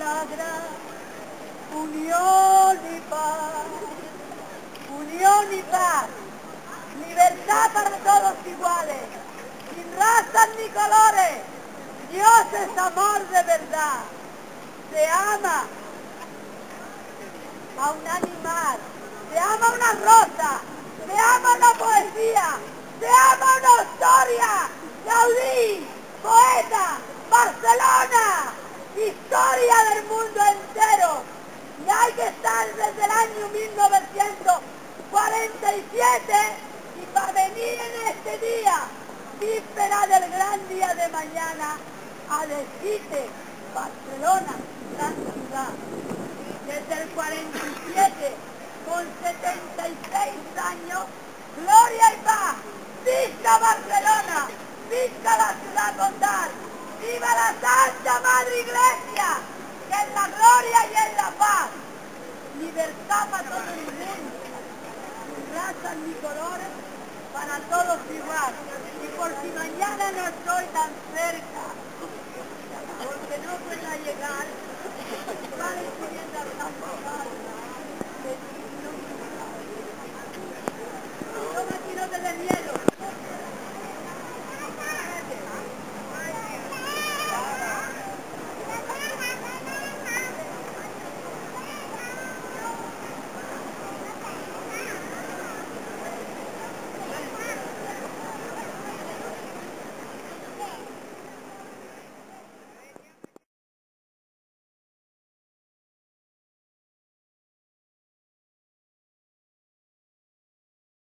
milagro, unión y paz, unión y paz, libertad para todos iguales, sin razas ni colores. Dios es amor de verdad, se ama a un animal, se ama a una rosa, se ama una poesía, se ama una historia. Gaudí, poeta, Barcelona, historia del mundo entero. Y hay que estar desde el año 1947 y para venir en este día, víspera del gran día de mañana, a decirte, Barcelona, gran ciudad. Desde el 47, con 76 años, gloria y paz, ¡visca Barcelona! ¡Visca la ciudad condal! ¡Viva la Santa Madre Iglesia! Que es la gloria y es la paz. Libertad para todo el mundo, sin razas ni colores, para todos igual. Y por si mañana no estoy tan cerca, porque no pueda llegar,